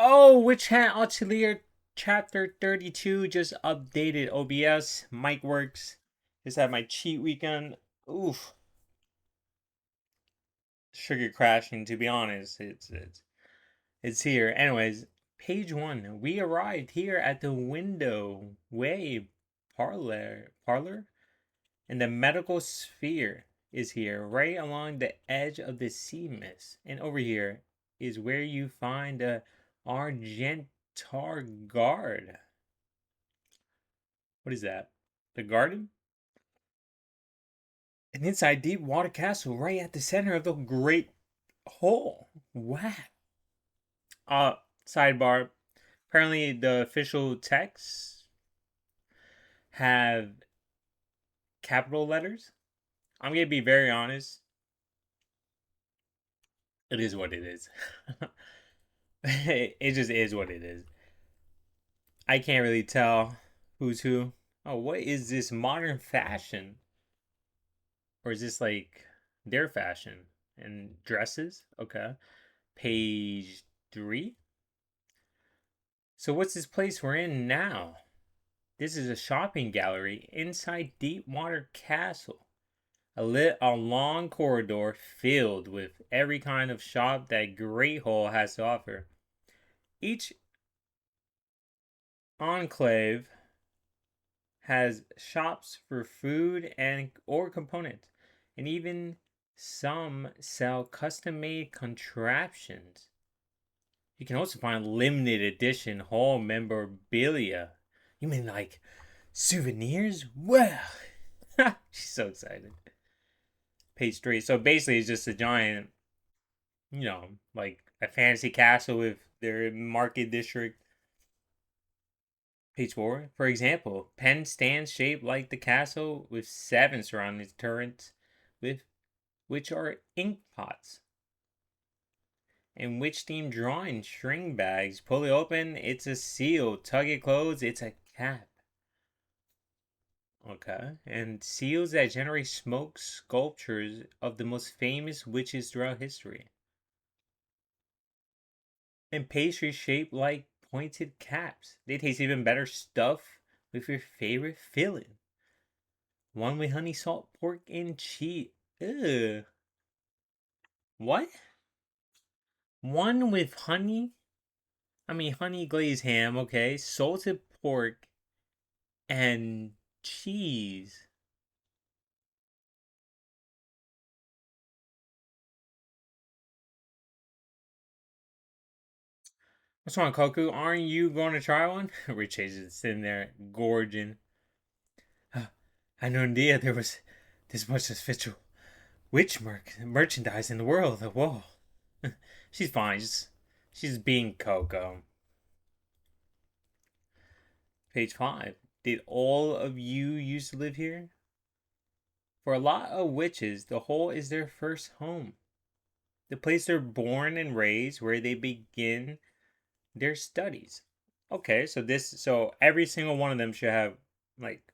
Oh, WitchHat Atelier Chapter 32 just updated OBS. Mic works. Just had my cheat weekend. Oof. Sugar crashing, to be honest. It's here. Anyways, page one. We arrived here at the window way parlor, and the medical sphere is here, right along the edge of the sea mist. And over here is where you find the Argentar guard. What is that? The garden? And inside Deepwater Castle, right at the center of the Great Hole. Wow. Uh, Sidebar. Apparently, the official texts have capital letters. I'm gonna be very honest. It is what it is. It just is what it is. I can't really tell who's who. Oh, what is this modern fashion? Or is this like their fashion and dresses? Okay. Page three. So, what's this place we're in now? This is a shopping gallery inside Deepwater Castle. A long corridor filled with every kind of shop that Great Hole has to offer. Each enclave has shops for food and or components, and even some sell custom-made contraptions. You can also find limited edition home memorabilia. You mean like souvenirs? Well, she's so excited. Page three. So basically, it's just a giant, like a fantasy castle with their market district. Page four. For example, pen stands shaped like the castle with seven surrounding turrets, with which are ink pots. And witch themed drawing string bags. Pull it open, it's a seal. Tug it closed, it's a cap. Okay. And seals that generate smoke sculptures of the most famous witches throughout history. And pastries shaped like pointed caps. They taste even better stuffed with your favorite filling. One with honey, salt, pork, and cheese. Ugh. What? One with honey? I mean, honey glazed ham, okay. Salted pork and cheese. What's wrong, Coco? Aren't you going to try one? Rich is sitting there gorging. I no idea there was this much official merchandise in the world. Whoa. She's fine. She's being Coco. Page 5. Did all of you used to live here? For a lot of witches, the hole is their first home. The place they're born and raised, where they begin their studies. Okay, so every single one of them should have like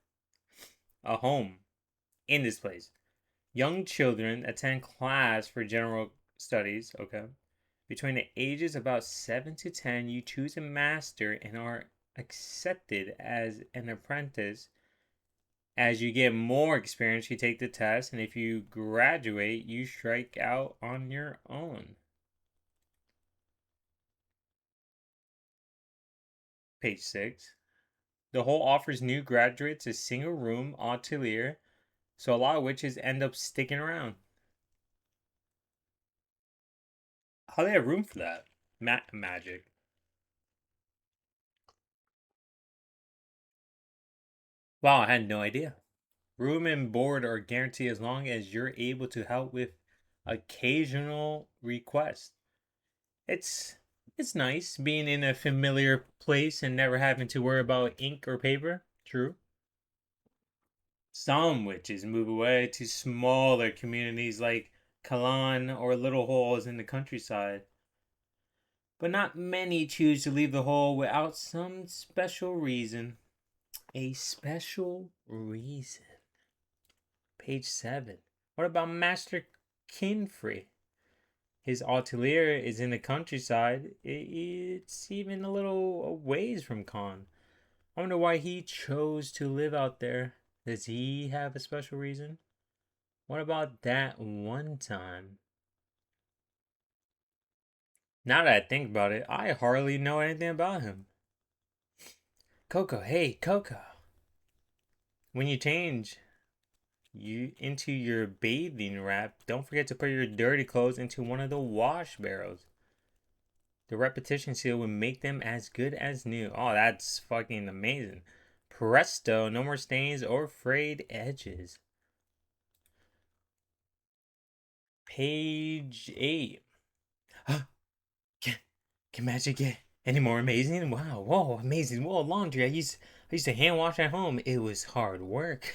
a home in this place. Young children attend class for general studies, okay? Between the ages about 7 to 10, you choose a master and are accepted as an apprentice. As you get more experience, you take the test, and if you graduate, you strike out on your own. Page 6. The whole offers new graduates a single room atelier, so a lot of witches end up sticking around. How do they have room for that? Magic. Wow, I had no idea. Room and board are guaranteed as long as you're able to help with occasional requests. It's it's nice being in a familiar place and never having to worry about ink or paper. True. Some witches move away to smaller communities like Kalan or little holes in the countryside. But not many choose to leave the hole without some special reason. A special reason. Page 7. What about Master Kinfrey? His atelier is in the countryside. It's even a little ways from Khan. I wonder why he chose to live out there. Does he have a special reason? What about that one time? Now that I think about it, I hardly know anything about him. Coco, hey, Coco. When you change you into your bathing wrap, don't forget to put your dirty clothes into one of the wash barrels. The repetition seal will make them as good as new. Oh, that's fucking amazing. Presto, no more stains or frayed edges. Page 8. can, can magic get any more amazing? Wow, whoa, amazing. Whoa, laundry. I used to hand wash at home. It was hard work.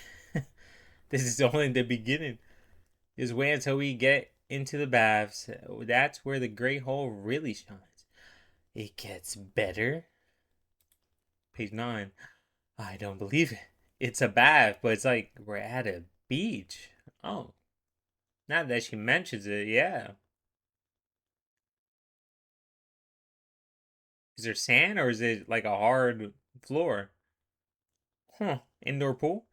This is only the beginning. Just wait until we get into the baths. That's where the great hole really shines. It gets better. Page 9. I don't believe it. It's a bath, but it's like we're at a beach. Oh, now that she mentions it, yeah. Is there sand or is it like a hard floor? Huh. Indoor pool?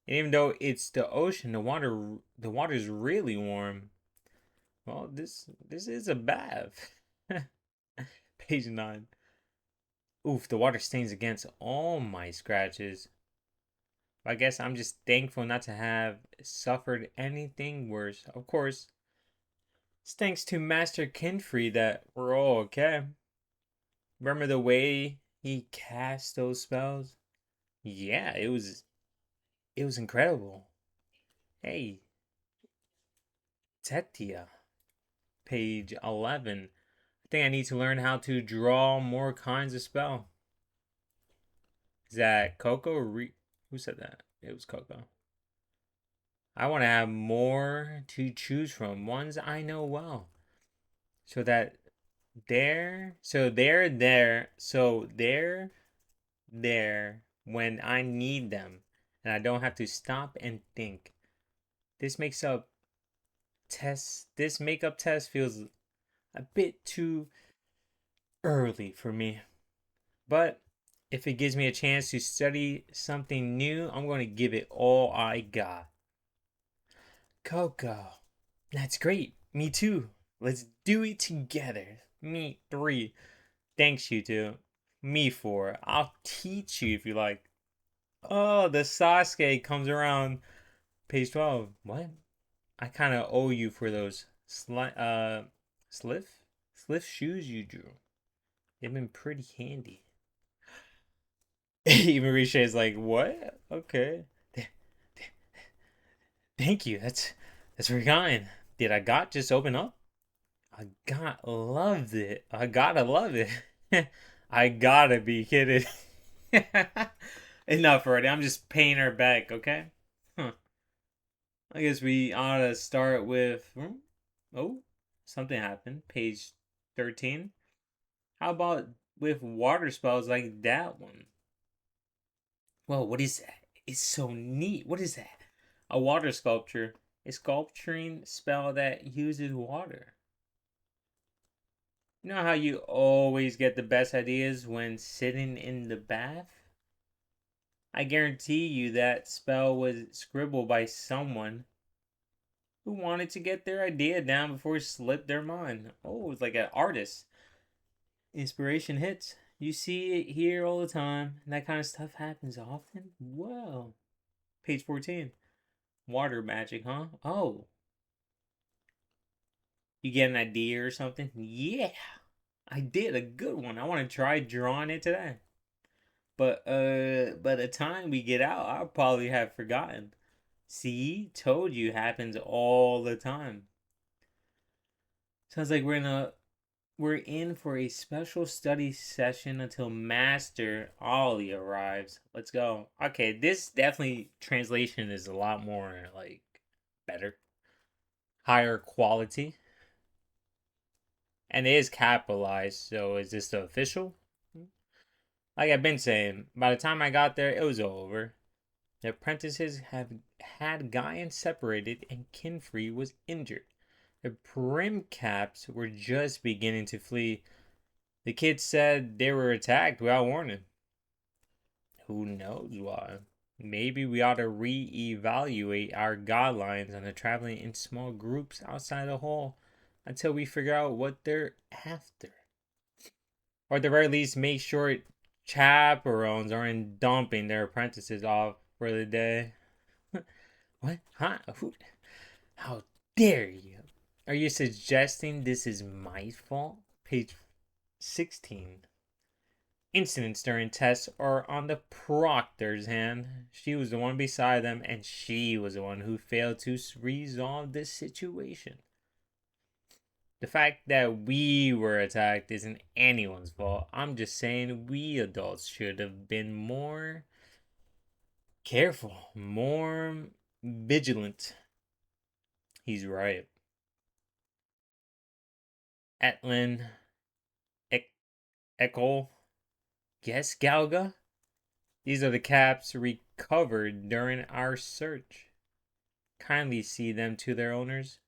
And even though it's the ocean, the water's really warm. Well, this is a bath. Page 9. Oof, the water stains against all my scratches. I guess I'm just thankful not to have suffered anything worse. Of course, it's thanks to Master Kinfree that we're all okay. Remember the way he cast those spells? Yeah, it was incredible. Hey, Tetia, page 11. I think I need to learn how to draw more kinds of spell. Is that Coco or who said that? It was Coco. I want to have more to choose from, ones I know well. So that there when I need them and I don't have to stop and think. This makes up this makeup test feels a bit too early for me. But if it gives me a chance to study something new, I'm going to give it all I got. Coco. That's great. Me too. Let's do it together. Me 3. Thanks, you two. Me 4. I'll teach you if you like. Oh, the Sasuke comes around. Page 12. What? I kind of owe you for those sliff shoes you drew. They've been pretty handy. Even Risha is like, what? Okay. Thank you. That's very kind. Did I got just open up? I got loved it. I gotta love it. I gotta be kidding. Enough already. I'm just paying her back, okay? Huh. I guess we ought to start with. Oh, something happened. Page 13. How about with water spells like that one? Well, what is that? It's so neat. What is that? A water sculpture. A sculpturing spell that uses water. You know how you always get the best ideas when sitting in the bath? I guarantee you that spell was scribbled by someone who wanted to get their idea down before it slipped their mind. Oh, it's like an artist. Inspiration hits. You see it here all the time. And that kind of stuff happens often. Whoa. Page 14. Water magic, huh? Oh, you get an idea or something? Yeah, I did a good one. I want to try drawing it today. But by the time we get out, I'll probably have forgotten. See, told you happens all the time. Sounds like we're in for a special study session until Master Ollie arrives. Let's go. Okay, this definitely translation is a lot more like better, higher quality, and it is capitalized. So is this the official? Like I've been saying, by the time I got there, it was over. The apprentices have had Guyan separated, and Kinfree was injured. The Brim Caps were just beginning to flee. The kids said they were attacked without warning. Who knows why? Maybe we ought to re-evaluate our guidelines on the traveling in small groups outside the hall until we figure out what they're after. Or at the very least, make sure chaperones aren't dumping their apprentices off for the day. What? Huh? Who? How dare you? Are you suggesting this is my fault? Page 16. Incidents during tests are on the proctor's hand. She was the one beside them, and she was the one who failed to resolve this situation. The fact that we were attacked isn't anyone's fault. I'm just saying we adults should have been more careful, more vigilant. He's right. Etlin, Eckel, yes, Galga? These are the caps recovered during our search. Kindly see them to their owners.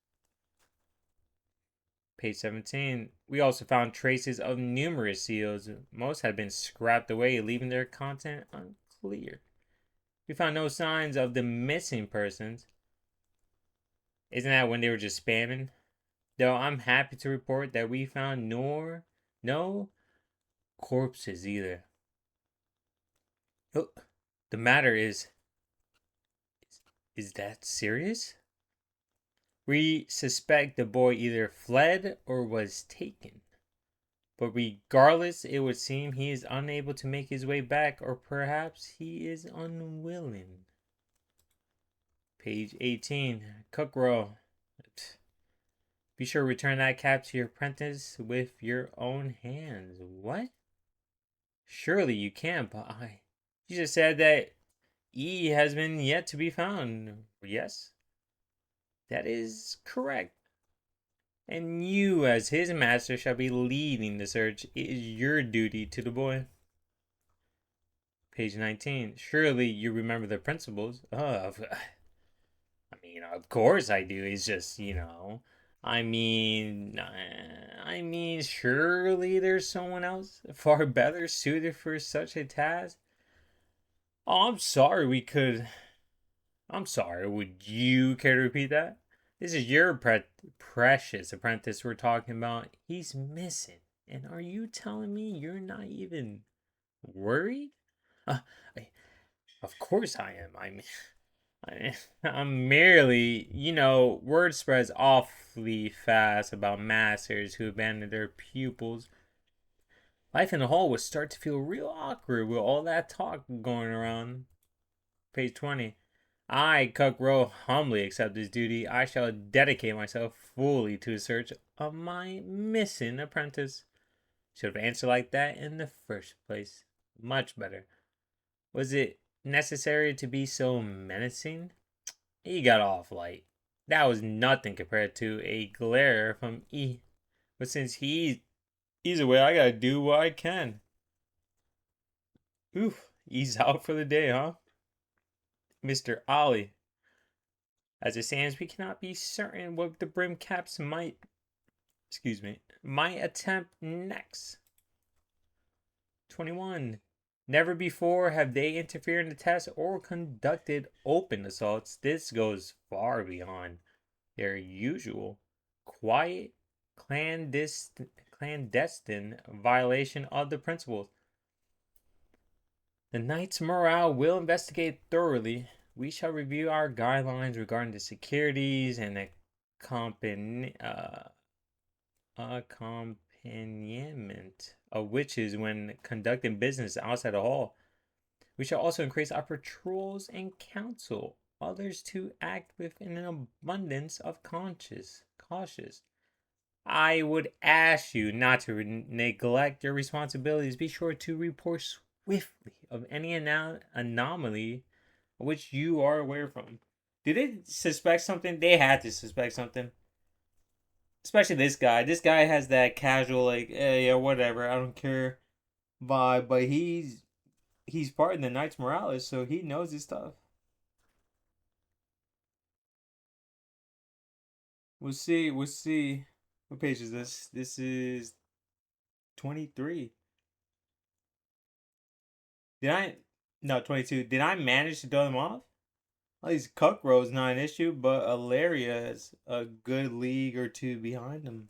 Page 17. We also found traces of numerous seals. Most had been scrapped away, leaving their content unclear. We found no signs of the missing persons. Isn't that when they were just spamming? Though I'm happy to report that we found no corpses either. Oh, the matter is that serious? We suspect the boy either fled or was taken. But regardless, it would seem he is unable to make his way back, or perhaps he is unwilling. Page 18. Cookrow. Be sure to return that cap to your apprentice with your own hands. What? Surely you can't, but You just said that E has been yet to be found. Yes? That is correct. And you, as his master, shall be leading the search. It is your duty to the boy. Page 19. Surely you remember the principles. Of course I do. It's just, surely there's someone else far better suited for such a task. Oh, I'm sorry. Would you care to repeat that? This is your precious apprentice we're talking about. He's missing. And are you telling me you're not even worried? Uh, of course I am. I'm merely, word spreads awfully fast about masters who abandon their pupils. Life in the hall would start to feel real awkward with all that talk going around. Page 20. I, Cuck Row, humbly accept this duty. I shall dedicate myself fully to the search of my missing apprentice. Should have answered like that in the first place. Much better. Was it necessary to be so menacing? He got off light. That was nothing compared to a glare from E. But since he's away, I gotta do what I can. Oof, he's out for the day, huh? Mr. Ollie. As it stands, we cannot be certain what the brim caps might attempt next. 21. Never before have they interfered in the test or conducted open assaults. This goes far beyond their usual quiet, clandestine violation of the principles. The Knight's morale will investigate thoroughly. We shall review our guidelines regarding the securities and accompaniment of witches when conducting business outside the hall. We shall also increase our patrols and counsel others to act with an abundance of cautious. I would ask you not to neglect your responsibilities. Be sure to report swiftly of any anomaly which you are aware from. Do they suspect something? They had to suspect something. Especially this guy. This guy has that casual, like, yeah, whatever, I don't care vibe, but he's part of the Knights Morales, so he knows his stuff. We'll see. We'll see. What page is this? This is 23. Did I? No, 22. Did I manage to throw them off? At least Cuckro's not an issue, but Alaria is a good league or two behind him.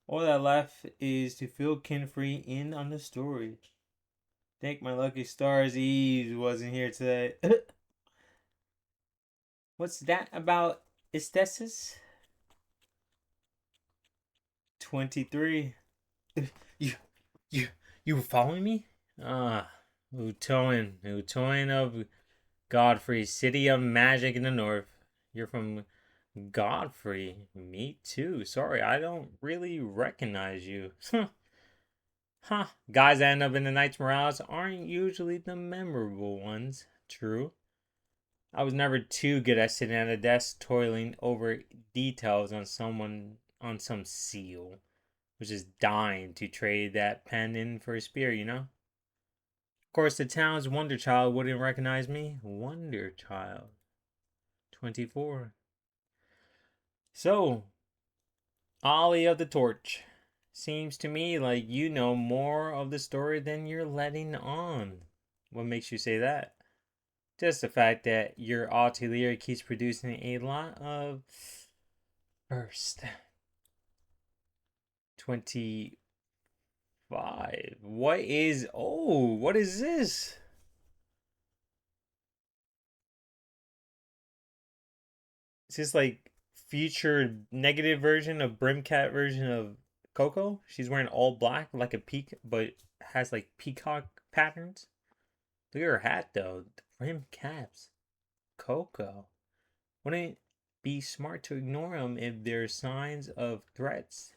All that left is to fill Kinfree in on the story. Thank my lucky stars Eve wasn't here today. What's that about aesthesis? 23. You you you were following me? Ah, Utoin of Godfrey, city of magic in the north. You're from Godfrey. Me too. Sorry, I don't really recognize you. Huh. Guys that end up in the Knights Morales aren't usually the memorable ones. True. I was never too good at sitting at a desk toiling over details on some seal, which is dying to trade that pen in for a spear, you know? Of course, the town's Wonder Child wouldn't recognize me. Wonder Child. 24. So, Ollie of the Torch. Seems to me like you know more of the story than you're letting on. What makes you say that? Just the fact that your atelier keeps producing a lot of first. 25. What is this? Is this like featured negative version of Brimmed Hat version of Coco? She's wearing all black like a peak, but has like peacock patterns. Look at her hat though. The brim caps. Coco. Wouldn't it be smart to ignore them if there's signs of threats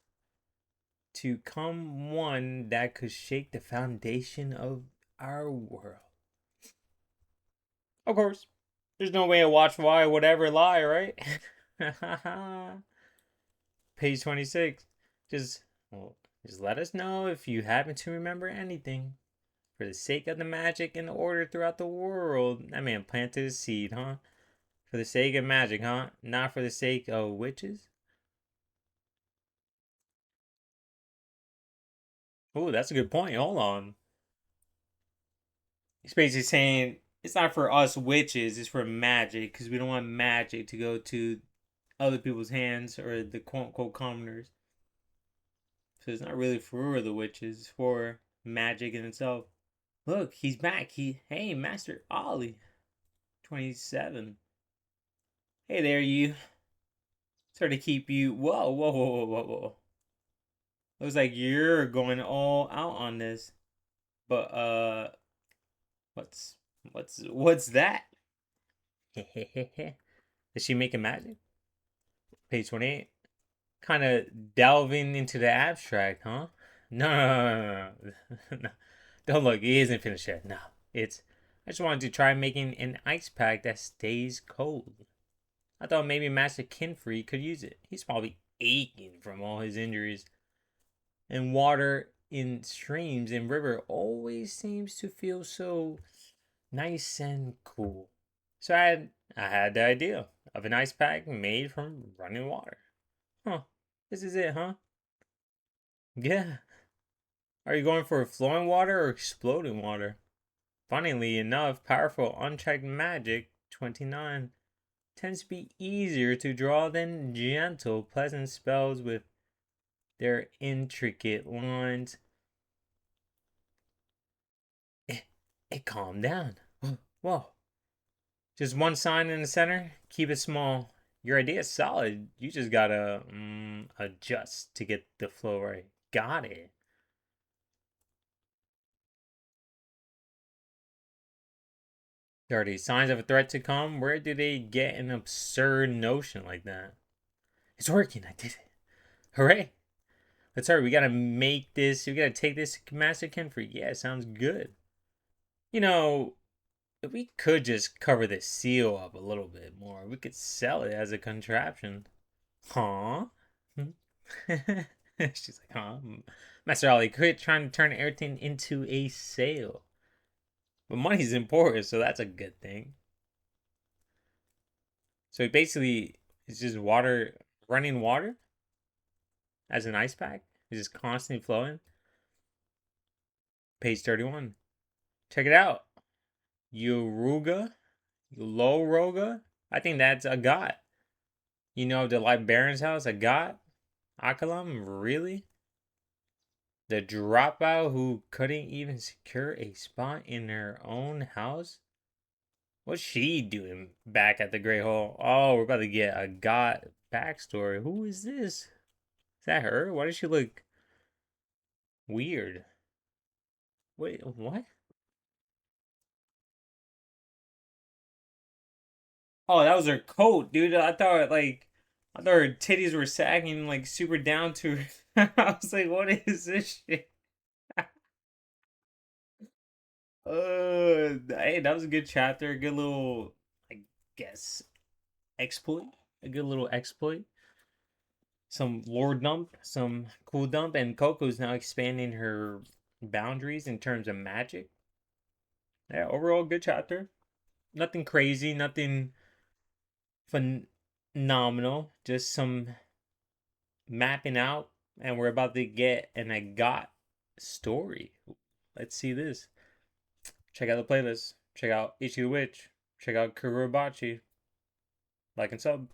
to come one that could shake the foundation of our world? Of course. There's no way a watch why would ever lie, right? Page 26. Just well, just let us know if you happen to remember anything. For the sake of the magic and the order throughout the world. That man planted a seed, huh? For the sake of magic, huh? Not for the sake of witches? Oh, that's a good point. Hold on. He's basically saying it's not for us witches, it's for magic, because we don't want magic to go to other people's hands or the quote unquote commoners. So it's not really for the witches, it's for magic in itself. Look, he's back. Hey, Master Ollie. 27. Hey there, you. Sorry to keep you. Whoa, whoa, whoa, whoa, whoa, whoa. Looks like you're going all out on this. But what's that? Is she making magic? Page 28. Kind of delving into the abstract, huh? No. Don't look, it isn't finished yet. No. It's I just wanted to try making an ice pack that stays cold. I thought maybe Master Kinfree could use it. He's probably aching from all his injuries. And water in streams and river always seems to feel so nice and cool. So I had the idea of an ice pack made from running water. Huh. This is it, huh? Yeah. Are you going for flowing water or exploding water? Funnily enough, powerful unchecked magic, 29, tends to be easier to draw than gentle, pleasant spells with their intricate lines. It calmed down. Whoa. Just one sign in the center. Keep it small. Your idea is solid. You just gotta adjust to get the flow right. Got it. 30. Signs of a threat to come. Where do they get an absurd notion like that? It's working. I did it. Hooray. Let's hurry. We gotta make this. We gotta take this to Master Kinfree. Yeah, sounds good. You know, if we could just cover the seal up a little bit more, we could sell it as a contraption. Huh? She's like, huh? Master Ollie, quit trying to turn everything into a sale. But money's important, so that's a good thing. So basically, it's just water. running water as an ice pack. It's just constantly flowing. Page 31. Check it out. Uruga, Loroga. I think that's a god. You know, the librarian's house, a god. Akalam, really? The dropout who couldn't even secure a spot in her own house? What's she doing back at the Great Hall? Oh, we're about to get a god backstory. Who is this? Is that her? Why does she look weird? Wait, what? Oh, that was her coat, dude. I thought her titties were sagging like super down to her. I was like, what is this shit? Hey, that was a good chapter. A good little, I guess, exploit. A good little exploit. Some lore dump, some cool dump, and Coco's now expanding her boundaries in terms of magic. Yeah, overall good chapter. Nothing crazy, nothing phenomenal. Just some mapping out, and we're about to get an I got story. Let's see this. Check out the playlist. Check out Ichi the Witch. Check out Kurobachi. Like and sub.